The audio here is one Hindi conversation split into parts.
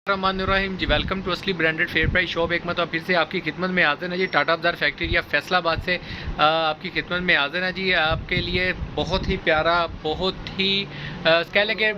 रहमान जी, वेलकम टू असली ब्रांडेड फेयर प्राइस शॉप। एक मतलब फिर से आपकी खिदमत में हाजिर है जी। टाटा बाजार फैक्ट्री या फैसलाबाद से आपकी खिदमत में हाजिर है जी। आपके लिए बहुत ही प्यारा, बहुत ही कह लगे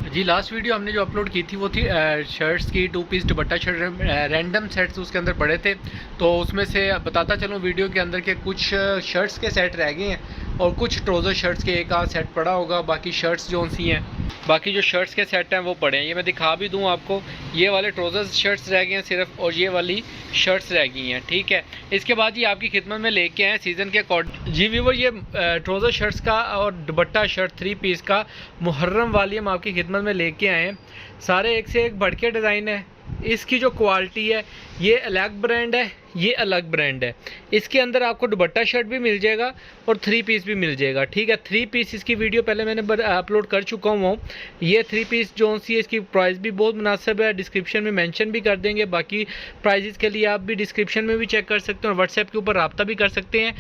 जी। लास्ट वीडियो हमने जो अपलोड की थी वो थी शर्ट्स की, 2 piece dupatta shirt random sets उसके अंदर पड़े थे। तो उसमें से बताता चलूँ वीडियो के अंदर के कुछ शर्ट्स के सेट रह गए हैं और कुछ ट्राउज़र शर्ट्स के एक आध सेट पड़ा होगा। बाकी शर्ट्स जो सी हैं, बाकी जो शर्ट्स के सेट हैं वो पड़े हैं। ये मैं दिखा भी दूं आपको, ये वाले ट्राउज़र्स शर्ट्स रह गए हैं सिर्फ, और ये वाली शर्ट्स रह गई हैं। ठीक है, इसके बाद ये आपकी खिदमत में लेके आए सीज़न के अकॉर्डिंग जी व्यूअर। ये ट्राउज़र शर्ट्स का और दुपट्टा शर्ट 3 पीस का मुहर्रम वाली हम आपकी खिदमत में लेके आए हैं। सारे एक से एक बढ़ के डिज़ाइन है। इसकी जो क्वालिटी है, ये अलग ब्रांड है, ये अलग ब्रांड है। इसके अंदर आपको दुपट्टा शर्ट भी मिल जाएगा और 3 पीस भी मिल जाएगा। ठीक है, 3 पीस इसकी वीडियो पहले मैंने अपलोड कर चुका हूँ। ये 3 पीस जो सी है, इसकी प्राइस भी बहुत मुनासिब है। डिस्क्रिप्शन में मेंशन भी कर देंगे। बाकी प्राइजेस के लिए आप भी डिस्क्रिप्शन में भी चेक कर सकते हैं और व्हाट्सएप के ऊपर रब्ता भी कर सकते हैं।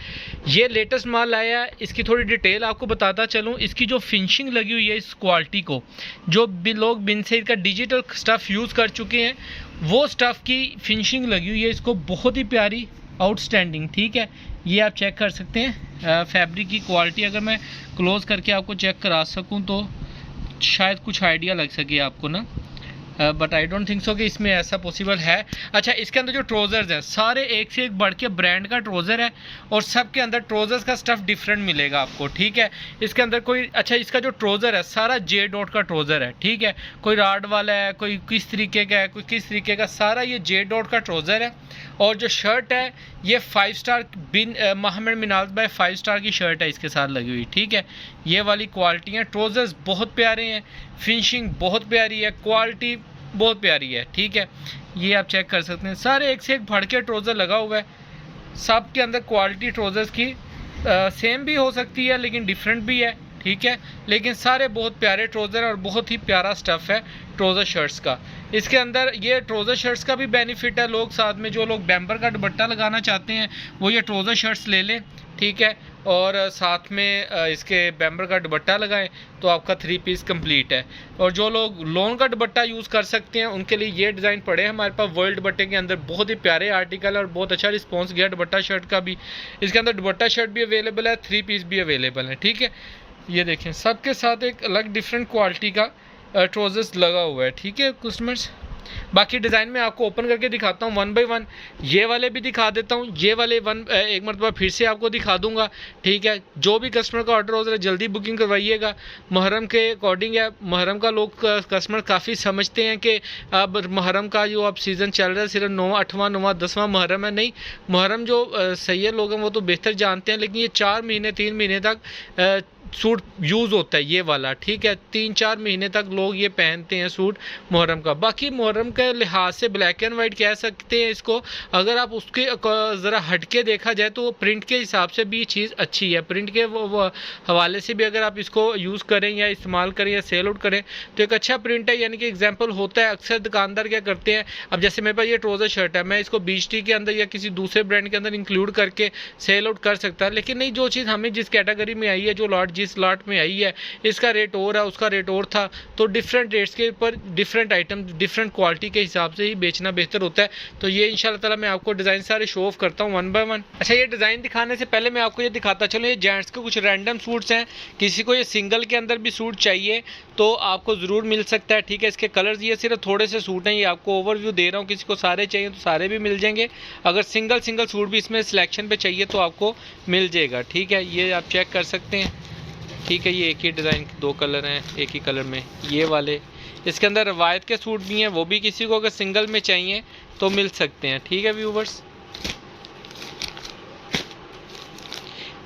ये लेटेस्ट माल आया है। इसकी थोड़ी डिटेल आपको बताता चलूँ। इसकी जो फिनिशिंग लगी हुई है, इस क्वालिटी को जो भी लोग बिन से का डिजिटल स्टफ़ यूज़ कर चुके हैं, वो स्टफ़ की फिनिशिंग लगी हुई है इसको, बहुत ही प्यारी, आउटस्टैंडिंग। ठीक है, ये आप चेक कर सकते हैं। फैब्रिक की क्वालिटी अगर मैं क्लोज करके आपको चेक करा सकूं तो शायद कुछ आइडिया लग सके आपको ना, but I don't think so कि इसमें ऐसा पॉसिबल है। अच्छा, इसके अंदर जो ट्राउज़र्स हैं सारे एक से एक बढ़ के ब्रांड का ट्राउज़र है और सब के अंदर ट्राउज़र्स का स्टफ़ डिफरेंट मिलेगा आपको। ठीक है, इसके अंदर कोई अच्छा, इसका जो ट्राउज़र है सारा जे डॉट का ट्राउज़र है। ठीक है, कोई राड वाला है, कोई किस तरीके का है, कोई किस तरीके का, सारा ये जे डॉट का ट्राउज़र है। और जो शर्ट है ये 5 स्टार बिन मोहम्मद मिनाज बाय 5 स्टार की शर्ट है इसके साथ लगी हुई। ठीक है, ये वाली क्वालिटी है। ट्राउज़र्स बहुत प्यारे हैं, फिनिशिंग बहुत प्यारी है, क्वालिटी बहुत प्यारी है। ठीक है, ये आप चेक कर सकते हैं। सारे एक से एक भड़ के ट्राउज़र लगा हुआ है। सब के अंदर क्वालिटी ट्राउज़र्स की सेम भी हो सकती है लेकिन डिफरेंट भी है। ठीक है, लेकिन सारे बहुत प्यारे ट्राउज़र और बहुत ही प्यारा स्टफ़ है ट्राउज़र शर्ट्स का। इसके अंदर ये ट्राउज़र शर्ट्स का भी बेनिफिट है। लोग साथ में जो लोग बैम्बर का दुपट्टा लगाना चाहते हैं वो ये ट्राउज़र शर्ट्स ले लें। ठीक है, और साथ में इसके बैम्बर का दुपट्टा लगाएं तो आपका 3 पीस कंप्लीट है। और जो लोग लोन का दुपट्टा यूज़ कर सकते हैं उनके लिए ये डिज़ाइन पड़े हैं हमारे पास। वर्ल्ड दुपट्टे के अंदर बहुत ही प्यारे आर्टिकल और बहुत अच्छा रिस्पॉन्स गया दुपट्टा शर्ट का भी। इसके अंदर दुपट्टा शर्ट भी अवेलेबल है, 3 पीस भी अवेलेबल है। ठीक है, ये देखें, सबके साथ एक अलग डिफरेंट क्वालिटी का ट्राउज़र्स लगा हुआ है। ठीक है कस्टमर्स, बाकी डिज़ाइन में आपको ओपन करके दिखाता हूँ 1 बाय 1। ये वाले भी दिखा देता हूँ, ये वाले एक मरतबा फिर से आपको दिखा दूंगा। ठीक है, जो भी कस्टमर का ऑर्डर हो रहा है जल्दी बुकिंग करवाइएगा। मुहर्रम के अकॉर्डिंग है। मुहर्रम का लोग कस्टमर काफ़ी समझते हैं कि अब मुहर्रम का जो अब सीज़न चल रहा है सिर्फ 9, 8वां, 9वां, 10वां मुहर्रम है। नहीं, मुहर्रम जो सैयद लोग हैं वो तो बेहतर जानते हैं, लेकिन ये 4 महीने 3 महीने तक सूट यूज़ होता है ये वाला। ठीक है, 3-4 महीने तक लोग ये पहनते हैं सूट मुहर्रम का। बाकी मुहर्रम के लिहाज से ब्लैक एंड वाइट कह सकते हैं इसको। अगर आप उसके ज़रा हटके देखा जाए तो प्रिंट के हिसाब से भी ये चीज़ अच्छी है। प्रिंट के वो हवाले से भी अगर आप इसको यूज़ करें या इस्तेमाल करें या सेल आउट करें तो एक अच्छा प्रिंट है। यानी कि एग्जाम्पल होता है, अक्सर दुकानदार क्या करते हैं, अब जैसे मेरे पास ये ट्राउज़र शर्ट है, मैं इसको BHT के अंदर या किसी दूसरे ब्रांड के अंदर इंक्लूड करके सेल आउट कर सकता है। लेकिन नहीं, जो चीज़ हमें जिस कैटेगरी में आई है, जो लॉट जिस लॉट में आई है, इसका रेट और है, उसका रेट और था, तो डिफरेंट रेट्स के ऊपर डिफरेंट आइटम डिफरेंट क्वालिटी के हिसाब से ही बेचना बेहतर होता है। तो ये इंशाल्लाह ताला मैं आपको डिज़ाइन सारे शो ऑफ करता हूँ 1 बाय 1। अच्छा, ये डिज़ाइन दिखाने से पहले मैं आपको ये दिखाता चलूँ, ये जेंट्स के कुछ रैंडम सूट्स हैं। किसी को ये सिंगल के अंदर भी सूट चाहिए तो आपको ज़रूर मिल सकता है। ठीक है, इसके कलर्स ये सिर्फ थोड़े से सूट हैं, ये आपको ओवरव्यू दे रहा हूँ। किसी को सारे चाहिए तो सारे भी मिल जाएंगे। अगर सिंगल सूट भी इसमें सिलेक्शन पे चाहिए तो आपको मिल जाएगा। ठीक है, ये आप चेक कर सकते हैं। ठीक है, ये एक ही डिज़ाइन के 2 कलर हैं, एक ही कलर में ये वाले। इसके अंदर रवायत के सूट भी हैं, वो भी किसी को अगर सिंगल में चाहिए तो मिल सकते हैं। ठीक है व्यूवर्स,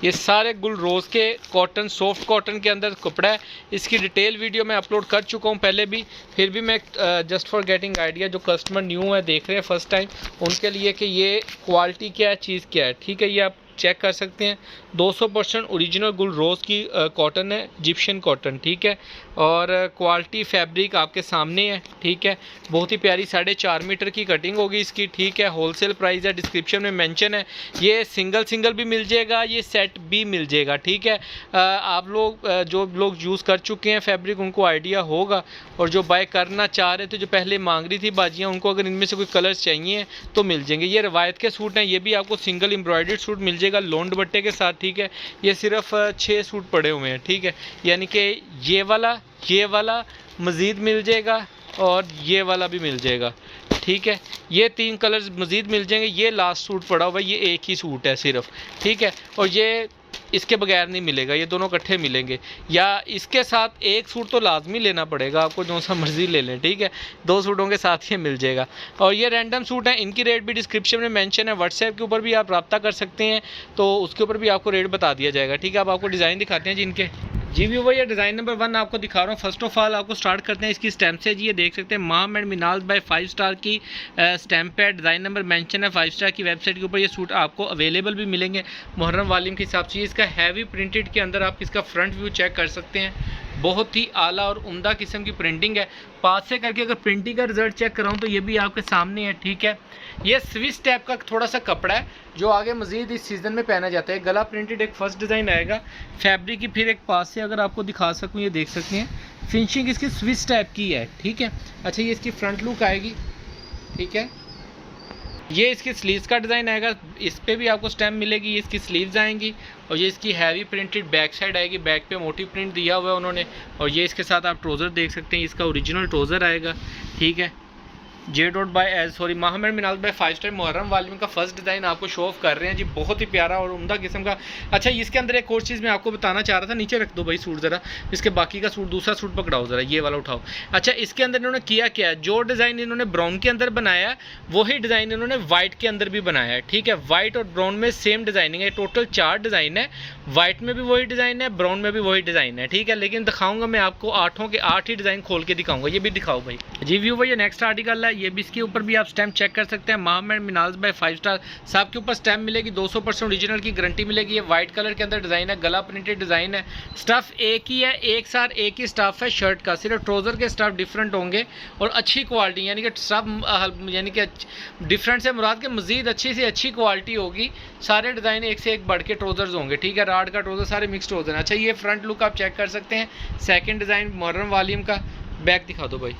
ये सारे गुल रोज़ के कॉटन, सॉफ्ट कॉटन के अंदर कपड़ा है। इसकी डिटेल वीडियो मैं अपलोड कर चुका हूँ पहले भी, फिर भी मैं जस्ट फॉर गेटिंग आइडिया, जो कस्टमर न्यू है, देख रहे हैं फर्स्ट टाइम, उनके लिए कि ये क्वालिटी क्या है, चीज़ क्या है। ठीक है, ये आप चेक कर सकते हैं। 200% ओरिजिनल गुल रोज़ की कॉटन है, इजिप्शियन कॉटन, ठीक है। और क्वालिटी फैब्रिक आपके सामने है, ठीक है। बहुत ही प्यारी 4.5 मीटर की कटिंग होगी इसकी, ठीक है। होलसेल प्राइस है, डिस्क्रिप्शन में मेंशन है। ये सिंगल भी मिल जाएगा, ये सेट भी मिल जाएगा, ठीक है। आप लोग जो लोग यूज़ कर चुके हैं फैब्रिक उनको आइडिया होगा, और जो बाय करना चाह रहे थे, जो पहले मांग रही थी बाजियाँ, उनको अगर इनमें से कोई कलर्स चाहिए तो मिल जाएंगे। ये रवायत के सूट हैं, ये भी आपको सिंगल एम्ब्रॉयडर्ड सूट मिल जाएगा लोन दुपट्टे के साथ, ठीक है। ये सिर्फ 6 सूट पड़े हुए हैं, ठीक है। यानी कि ये वाला मज़ीद मिल जाएगा और ये वाला भी मिल जाएगा, ठीक है। ये 3 कलर्स मज़ीद मिल जाएंगे। ये लास्ट सूट पड़ा हुआ है, ये एक ही सूट है सिर्फ, ठीक है। और ये इसके बगैर नहीं मिलेगा, ये दोनों इकट्ठे मिलेंगे, या इसके साथ एक सूट तो लाजमी लेना पड़ेगा आपको, जो सा मर्ज़ी ले लें, ठीक है। 2 सूटों के साथ ये मिल जाएगा। और ये रैंडम सूट हैं, इनकी रेट भी डिस्क्रिप्शन में मेंशन है। व्हाट्सएप के ऊपर भी आप रब्ता कर सकते हैं, तो उसके ऊपर भी आपको रेट बता दिया जाएगा, ठीक है। अब आपको डिज़ाइन दिखाते हैं जी इनके। जी व्यूवर, ये डिज़ाइन नंबर 1 आपको दिखा रहा हूँ। फर्स्ट ऑफ ऑल आपको स्टार्ट करते हैं इसकी स्टैम्प से। जी ये देख सकते हैं मोहम्मद मिनाज बाय 5 स्टार की स्टैम्प है, डिज़ाइन नंबर मेंशन है 5 स्टार की वेबसाइट के ऊपर। ये सूट आपको अवेलेबल भी मिलेंगे मुहर्रम वालिम के हिसाब से। इसका हैवी प्रिंटेड के अंदर आप इसका फ्रंट व्यू चेक कर सकते हैं, बहुत ही आला और उम्दा किस्म की प्रिंटिंग है। पास से करके अगर प्रिंटिंग का रिजल्ट चेक कराऊँ तो ये भी आपके सामने है, ठीक है। ये स्विस टाइप का थोड़ा सा कपड़ा है जो आगे मज़ीद इस सीज़न में पहना जाता है। गला प्रिंटेड एक फर्स्ट डिज़ाइन आएगा, फैब्रिक की फिर एक पास से अगर आपको दिखा सकूँ, ये देख सकते हैं फिनिशिंग इसकी स्विस टाइप की है, ठीक है। अच्छा, ये इसकी फ्रंट लुक आएगी, ठीक है। ये इसकी स्लीव्स का डिज़ाइन आएगा, इस पर भी आपको स्टैम्प मिलेगी। ये इसकी स्लीव्स आएंगी और ये इसकी हैवी प्रिंटेड बैक साइड आएगी, बैक पे मोटी प्रिंट दिया हुआ है उन्होंने। और ये इसके साथ आप ट्राउज़र देख सकते हैं, इसका ओरिजिनल ट्राउज़र आएगा, ठीक है। मोहम्मद मिनाज बाय 5 स्टार मुहर्रम वालिम का फर्स्ट डिज़ाइन आपको शो ऑफ कर रहे हैं जी, बहुत ही प्यारा और उम्दा किस्म का। अच्छा, इसके अंदर एक और चीज़ मैं आपको बताना चाह रहा था, नीचे रख दो भाई सूट ज़रा, इसके बाकी का सूट दूसरा सूट पकड़ाओ ज़रा, ये वाला उठाओ। अच्छा, इसके अंदर इन्होंने किया क्या है, जो डिज़ाइन इन्होंने ब्राउन के अंदर बनाया वही डिज़ाइन इन्होंने वाइट के अंदर भी बनाया है, ठीक है। वाइट और ब्राउन में सेम डिज़ाइनिंग है, टोटल 4 डिज़ाइन है। वाइट में भी वही डिज़ाइन है, ब्राउन में भी वही डिज़ाइन है, ठीक है। लेकिन दिखाऊंगा मैं आपको 8 के 8 ही डिज़ाइन खोल के दिखाऊंगा। ये भी दिखाओ भाई। जी व्यू भाई, ये नेक्स्ट आर्टिकल है, ये भी इसके ऊपर भी आप स्टैम्प चेक कर सकते हैं। मोहम्मद मिनाज बाय 5 स्टार साहब के ऊपर स्टैम्प मिलेगी, 200% ओरिजिनल की गारंटी मिलेगी। ये वाइट कलर के अंदर डिज़ाइन है, गला प्रिंटेड डिज़ाइन है। स्टफ़ एक ही है, एक साथ एक ही स्टफ़ है शर्ट का, सिर्फ ट्राउज़र के स्टफ़ डिफरेंट होंगे और अच्छी क्वालिटी, यानी कि स्टफ़ यानी कि डिफरेंट से मुराद के मज़ीद अच्छी से अच्छी क्वालिटी होगी। सारे डिज़ाइन एक से एक बढ़ के ट्राउज़र्स होंगे, ठीक है। राड का ट्राउज़र, सारे मिक्स ट्राउज़र। अच्छा, ये फ्रंट लुक आप चेक कर सकते हैं। सेकेंड डिज़ाइन मुहर्रम वालिम का, बैक दिखा दो भाई।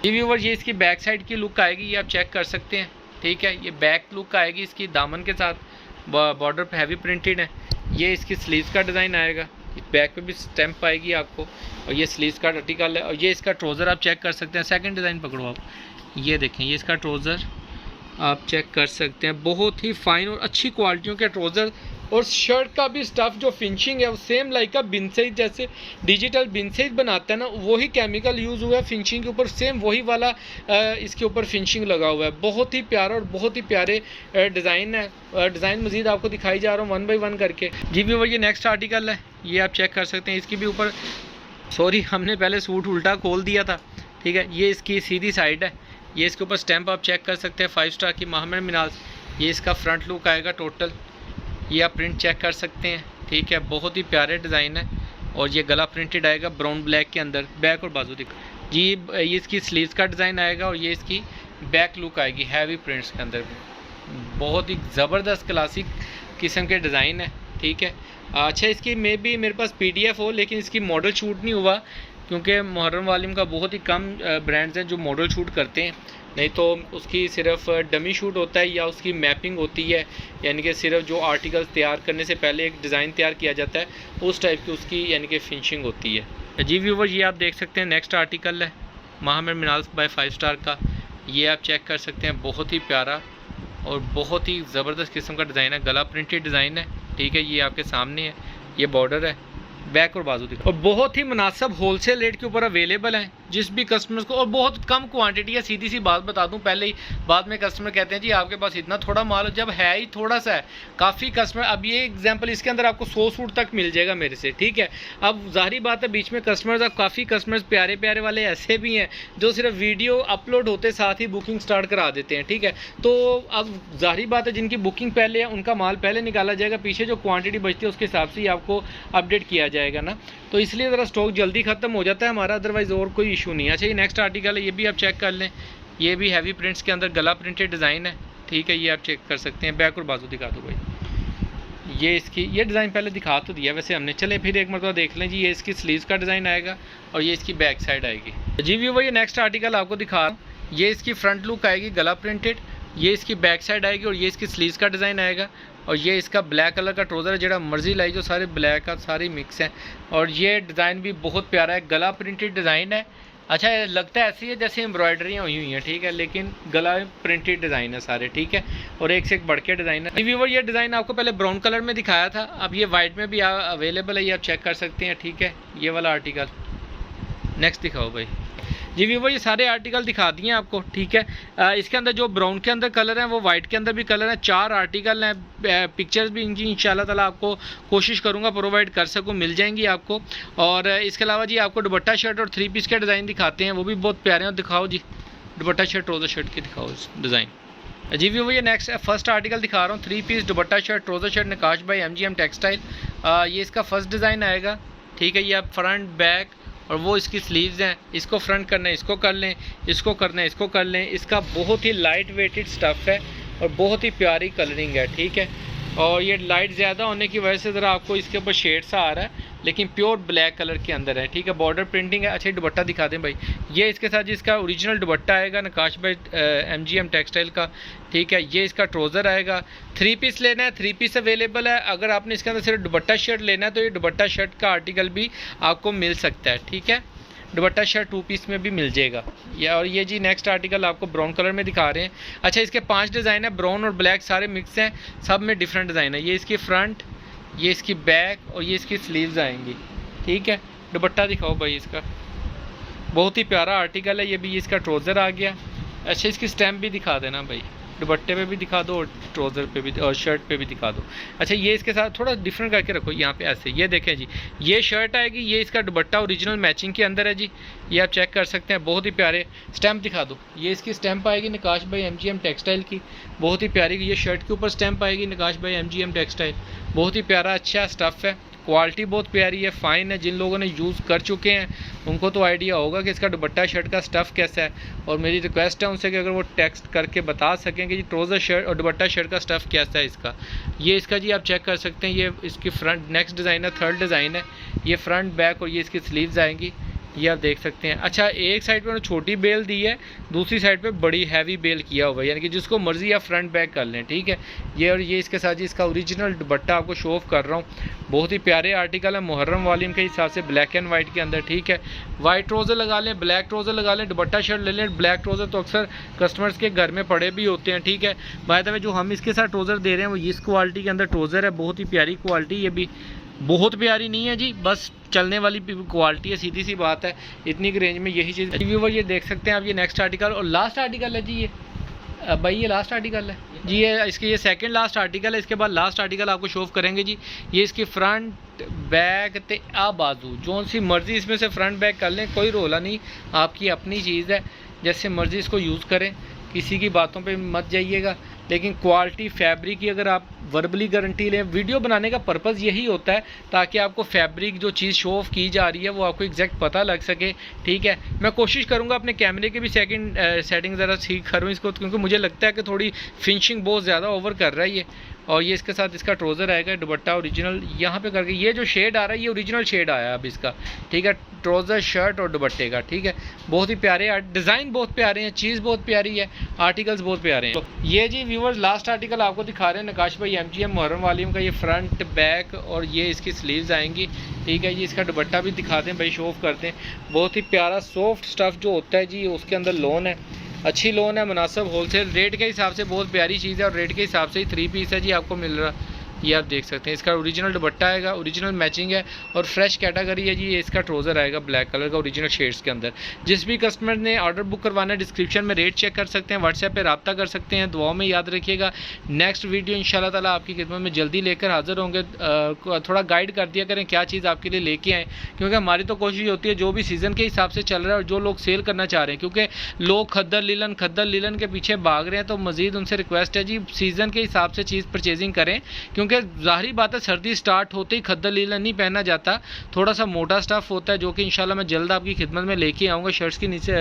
जी व्यूवर, ये इसकी बैक साइड की लुक आएगी, ये आप चेक कर सकते हैं, ठीक है। ये बैक लुक आएगी इसकी, दामन के साथ बॉर्डर पे हैवी प्रिंटेड है। ये इसकी स्लीव्स का डिज़ाइन आएगा, बैक पे भी स्टैम्प आएगी आपको, और ये स्लीव्स का आर्टिकल है। और ये इसका ट्राउज़र आप चेक कर सकते हैं। सेकंड डिज़ाइन पकड़ो आप, ये देखें, ये इसका ट्राउज़र आप चेक कर सकते हैं। बहुत ही फाइन और अच्छी क्वालिटियों के ट्राउज़र, और शर्ट का भी स्टफ़ जो फिनिशिंग है वो सेम लाइक का बिनसेज, जैसे डिजिटल बिनसेज बनाता है ना, वही केमिकल यूज़ हुआ है फिनिशिंग के ऊपर, सेम वही वाला इसके ऊपर फिनिशिंग लगा हुआ है। बहुत ही प्यारा और बहुत ही प्यारे डिज़ाइन है। डिज़ाइन मज़ीद आपको दिखाई जा रहा हूँ 1 बाय 1 करके। जी व्यूअर, ये नेक्स्ट आर्टिकल है, ये आप चेक कर सकते हैं। इसकी भी ऊपर, सॉरी हमने पहले सूट उल्टा खोल दिया था, ठीक है। ये इसकी सीधी साइड है, ये इसके ऊपर स्टैम्प आप चेक कर सकते हैं 5 स्टार की मोहम्मद मिनाज। ये इसका फ्रंट लुक आएगा टोटल, ये आप प्रिंट चेक कर सकते हैं, ठीक है। बहुत ही प्यारे डिज़ाइन है। और ये गला प्रिंटेड आएगा ब्राउन ब्लैक के अंदर, बैक और बाजू दिखो जी। ये इसकी स्लीव्स का डिज़ाइन आएगा और ये इसकी बैक लुक आएगी हैवी प्रिंट्स के अंदर। बहुत ही ज़बरदस्त क्लासिक किस्म के डिज़ाइन है, ठीक है। अच्छा, इसकी मे भी मेरे पास PDF हो, लेकिन इसकी मॉडल शूट नहीं हुआ, क्योंकि मुहर्रम वालिम का बहुत ही कम ब्रांड्स हैं जो मॉडल शूट करते हैं, नहीं तो उसकी सिर्फ डमी शूट होता है या उसकी मैपिंग होती है, यानी कि सिर्फ जो आर्टिकल्स तैयार करने से पहले एक डिज़ाइन तैयार किया जाता है, उस टाइप की उसकी यानी कि फिनिशिंग होती है। जी व्यूवर, ये आप देख सकते हैं नेक्स्ट आर्टिकल है मोहम्मद मिनाज बाय 5 स्टार का, ये आप चेक कर सकते हैं। बहुत ही प्यारा और बहुत ही ज़बरदस्त किस्म का डिज़ाइन है, गला प्रिंटेड डिज़ाइन है, ठीक है। ये आपके सामने है, ये बॉर्डर है, बैक और बाजू दिखा, और बहुत ही मुनासिब होलसेल रेट के ऊपर अवेलेबल है। जिस भी कस्टमर्स को, और बहुत कम क्वांटिटी है, सीधी सी बात बता दूं पहले ही, बाद में कस्टमर कहते हैं जी आपके पास इतना थोड़ा माल हो, जब है ही थोड़ा सा है। काफ़ी कस्टमर, अब ये एग्जांपल इसके अंदर आपको 100 सूट तक मिल जाएगा मेरे से, ठीक है। अब जाहिर बात है बीच में कस्टमर्स, अब काफ़ी कस्टमर्स प्यारे प्यारे वाले ऐसे भी हैं जो सिर्फ वीडियो अपलोड होते साथ ही बुकिंग स्टार्ट करा देते हैं, ठीक है। तो अब जाहिर बात है जिनकी बुकिंग पहले है उनका माल पहले निकाला जाएगा, पीछे जो क्वांटिटी बचती है उसके हिसाब से ही आपको अपडेट किया जाएगा ना, तो इसलिए ज़रा स्टॉक जल्दी ख़त्म हो जाता है हमारा, अदरवाइज़ और कोई इशू नहीं है। अच्छा, ये नेक्स्ट आर्टिकल है, ये भी आप चेक कर लें। ये भी हैवी प्रिंट्स के अंदर गला प्रिंटेड डिज़ाइन है, ठीक है। ये आप चेक कर सकते हैं। बैक और बाजू दिखा दो भाई। ये इसकी, ये डिज़ाइन पहले दिखा तो दिया वैसे हमने, चले फिर एक मरतबा देख लें जी। ये इसकी स्लीव्स का डिज़ाइन आएगा और ये इसकी बैक साइड आएगी जी। व्यूअर, ये नेक्स्ट आर्टिकल आपको दिखा रहा हूँ। ये इसकी फ्रंट लुक आएगी गला प्रिंटेड, ये इसकी बैक साइड आएगी और ये इसकी स्लीव्स का डिज़ाइन आएगा। और ये इसका ब्लैक कलर का ट्राउज़र है, जरा मर्जी लाई, जो सारे ब्लैक का सारी मिक्स हैं। और ये डिज़ाइन भी बहुत प्यारा है, गला प्रिंटेड डिज़ाइन है। अच्छा, लगता है ऐसी है जैसे एम्ब्रॉयडरियाँ हुई हुई हैं, ठीक है, लेकिन गला प्रिंटेड डिज़ाइन है सारे, ठीक है। और एक से एक बढ़ के डिज़ाइन है। व्यूअर, ये डिज़ाइन आपको पहले ब्राउन कलर में दिखाया था, अब ये वाइट में भी अवेलेबल है, ये आप चेक कर सकते हैं, ठीक है। ये वाला आर्टिकल नेक्स्ट दिखाओ भाई जी। व्यूअर, ये सारे आर्टिकल दिखा दिए आपको, ठीक है। इसके अंदर जो ब्राउन के अंदर कलर है वो वाइट के अंदर भी कलर है, 4 आर्टिकल हैं। पिक्चर्स भी इनकी इंशाल्लाह ताला आपको कोशिश करूंगा प्रोवाइड कर सकूं, मिल जाएंगी आपको। और इसके अलावा जी आपको दुपट्टा शर्ट और 3 पीस के डिज़ाइन दिखाते हैं, वो भी बहुत प्यारे हैं। दिखाओ जी दुपट्टा शर्ट, ट्राउज़र शर्ट के दिखाओ डिज़ाइन जी। व्यूअर, ये नेक्स्ट फर्स्ट आर्टिकल दिखा रहा हूँ, 3 piece dupatta shirt trouser shirt, Nakash by MGM textile. ये इसका फर्स्ट डिज़ाइन आएगा, ठीक है। ये आप फ्रंट बैक और वो इसकी स्लीव्स हैं, इसको फ्रंट करना है इसको कर लें, इसको करना है इसको कर लें। इसका बहुत ही लाइट वेटेड स्टफ़ है और बहुत ही प्यारी कलरिंग है, ठीक है। और ये लाइट ज़्यादा होने की वजह से ज़रा आपको इसके ऊपर शेड सा आ रहा है, लेकिन प्योर ब्लैक कलर के अंदर है, ठीक है। बॉर्डर प्रिंटिंग है। अच्छा, दुपट्टा दिखा दें भाई। ये इसके साथ जिसका ओरिजिनल दुपट्टा आएगा नकाश बाय MGM टेक्सटाइल का, ठीक है। ये इसका ट्राउज़र आएगा। 3 पीस लेना है 3 पीस अवेलेबल है। अगर आपने इसके अंदर सिर्फ दुपट्टा शर्ट लेना है तो ये दुपट्टा शर्ट का आर्टिकल भी आपको मिल सकता है, ठीक है। दुपट्टा शर्ट 2 पीस में भी मिल जाएगा। और ये जी नेक्स्ट आर्टिकल आपको ब्राउन कलर में दिखा रहे हैं। अच्छा, इसके 5 डिज़ाइन है, ब्राउन और ब्लैक सारे मिक्स हैं, सब में डिफरेंट डिज़ाइन है। ये इसकी फ्रंट, ये इसकी बैक और ये इसकी स्लीव्स आएंगी, ठीक है। दुपट्टा दिखाओ भाई इसका, बहुत ही प्यारा आर्टिकल है ये भी। इसका ट्राउज़र आ गया। अच्छा, इसकी स्टैम्प भी दिखा देना भाई, दुपट्टे पे भी दिखा दो और ट्राउज़र पे भी और शर्ट पे भी दिखा दो। अच्छा, ये इसके साथ थोड़ा डिफरेंट करके रखो यहाँ पे ऐसे, ये देखें जी, ये शर्ट आएगी, ये इसका दुपट्टा ओरिजिनल मैचिंग के अंदर है जी, ये आप चेक कर सकते हैं, बहुत ही प्यारे। स्टैम्प दिखा दो, ये इसकी स्टैम्प आएगी नकाश बाय MGM टेक्सटाइल की, बहुत ही प्यारी। ये शर्ट के ऊपर स्टैम्प आएगी नकाश बाय MGM टेक्सटाइल, बहुत ही प्यारा अच्छा स्टफ़ है, क्वालिटी बहुत प्यारी है, फ़ाइन है। जिन लोगों ने यूज़ कर चुके हैं उनको तो आइडिया होगा कि इसका दुपट्टा शर्ट का स्टफ़ कैसा है। और मेरी रिक्वेस्ट है उनसे कि अगर वो टेक्स्ट करके बता सकें कि जी ट्राउज़र शर्ट और दुपट्टा शर्ट का स्टफ़ कैसा है इसका। ये इसका जी आप चेक कर सकते हैं, ये इसकी फ्रंट नेक्स्ट डिज़ाइन है, थर्ड डिज़ाइन है। ये फ्रंट बैक और ये इसकी स्लीव्स आएंगी, ये आप देख सकते हैं। अच्छा, एक साइड पर छोटी बेल दी है, दूसरी साइड पे बड़ी हैवी बेल किया हुआ है, यानी कि जिसको मर्जी आप फ्रंट बैक कर लें, ठीक है। ये और ये इसके साथ जी इसका ओरिजिनल दुपट्टा आपको शो ऑफ कर रहा हूँ, बहुत ही प्यारे आर्टिकल है, मुहर्रम वालीम के हिसाब से ब्लैक एंड वाइट के अंदर, ठीक है। वाइट ट्राउज़र लगा लें, ब्लैक ट्राउज़र लगा लें, दुपट्टा शर्ट ले लें। ब्लैक ट्राउज़र तो अक्सर कस्टमर्स के घर में पड़े भी होते हैं, ठीक है। बाय द वे जो हम इसके साथ ट्राउज़र दे रहे हैं वो इस क्वालिटी के अंदर ट्राउज़र है, बहुत ही प्यारी क्वालिटी। ये भी बहुत प्यारी नहीं है जी, बस चलने वाली क्वालिटी है, सीधी सी बात है। इतनी की रेंज में यही चीज़। व्यूअर, ये देख सकते हैं आप, ये नेक्स्ट आर्टिकल और लास्ट आर्टिकल है जी। ये भाई ये लास्ट आर्टिकल है जी, ये इसकी ये सेकंड लास्ट आर्टिकल है। इसके बाद लास्ट आर्टिकल आपको शो ऑफ करेंगे जी। ये इसकी फ्रंट बैक ते आ बाजू जो सी मर्जी इसमें से फ्रंट बैक कर लें, कोई रोला नहीं, आपकी अपनी चीज़ है, जैसे मर्जी इसको यूज़ करें, किसी की बातों पे मत जाइएगा। लेकिन क्वालिटी फैब्रिक की अगर आप वर्बली गारंटी लें, वीडियो बनाने का पर्पज़ यही होता है ताकि आपको फैब्रिक जो चीज़ शो ऑफ की जा रही है वो आपको एग्जैक्ट पता लग सके, ठीक है। मैं कोशिश करूंगा अपने कैमरे के भी सेटिंग ज़रा ठीक करूँ इसको, क्योंकि मुझे लगता है कि थोड़ी फिनिशिंग बहुत ज़्यादा ओवर कर रहा है ये। और ये इसके साथ इसका ट्राउज़र आएगा, दुपट्टा ओरिजिनल यहाँ पे करके, ये जो शेड आ रहा है ये ओरिजिनल शेड आया है अब इसका, ठीक है। ट्राउज़र शर्ट और दुपट्टे का, ठीक है। बहुत ही प्यारे डिज़ाइन, बहुत प्यारे हैं, चीज़ बहुत प्यारी है, आर्टिकल्स बहुत प्यारे हैं। तो ये जी व्यूअर्स लास्ट आर्टिकल आपको दिखा रहे हैं नकाश भाई MGM मुहर्रम वालीम का। ये फ्रंट बैक और ये इसकी स्लीव्स आएंगी, ठीक है। ये इसका दुपट्टा भी दिखा दें भाई, शो ऑफ करते हैं। बहुत ही प्यारा सॉफ्ट स्टफ़ जो होता है जी, उसके अंदर लोन है, अच्छी लोन है, मुनासिब होलसेल रेट के हिसाब से बहुत प्यारी चीज़ है। और रेट के हिसाब से ही 3 पीस है जी आपको मिल रहा। ये आप देख सकते हैं। इसका ओरिजिनल दुपट्टा आएगा, ओरिजिनल मैचिंग है और फ्रेश कैटेगरी है जी। ये इसका ट्राउज़र आएगा ब्लैक कलर का ओरिजिनल शेड्स के अंदर। जिस भी कस्टमर ने ऑर्डर बुक करवाना है डिस्क्रिप्शन में रेट चेक कर सकते हैं, व्हाट्सएप पे रब्ता कर सकते हैं। दुआओं में याद रखिएगा। नेक्स्ट वीडियो इंशाल्लाह ताला आपकी खिदमत में जल्दी लेकर हाजिर होंगे। थोड़ा गाइड कर दिया करें क्या चीज़ आपके लिए लेके आएँ, क्योंकि हमारी तो कोशिश होती है जो भी सीज़न के हिसाब से चल रहा है और जो लोग सेल करना चाह रहे हैं, क्योंकि लोग खद्दर लीलन के पीछे भाग रहे हैं, तो मज़ीद उनसे रिक्वेस्ट है जी सीज़न के हिसाब से चीज़ परचेजिंग करें, क्योंकि ज़ाहिर बात है सर्दी स्टार्ट होते ही खद्दर लीलन नहीं पहना जाता, थोड़ा सा मोटा स्टफ़ होता है, जो कि इंशाल्लाह मैं जल्द आपकी खिदमत में लेके आऊँगा शर्ट्स की नीचे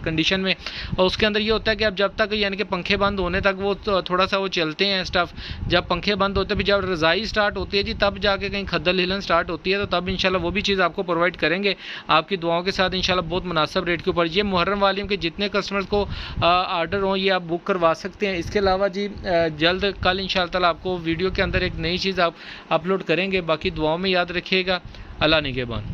कंडीशन में। और उसके अंदर ये होता है कि अब जब तक यानी कि पंखे बंद होने तक वो थोड़ा सा वो चलते हैं स्टफ़। जब पंखे बंद होते हैं, फिर जब रज़ाई स्टार्ट होती है जी, तब जाके कहीं खद्दर लीलन स्टार्ट होती है, तो तब इंशाल्लाह वो भी चीज़ आपको प्रोवाइड करेंगे आपकी दुआओं के साथ इंशाल्लाह बहुत मुनासिब रेट के ऊपर। ये मुहर्रम वालियों के जितने कस्टमर्स को ऑर्डर हो ये आप बुक करवा सकते हैं। इसके अलावा जी जल्द कल इंशाल्लाह ताला आपको वीडियो के अंदर एक नई चीज़ आप अपलोड करेंगे। बाकी दुआओं में याद रखिएगा। अल्लाह निगहबान।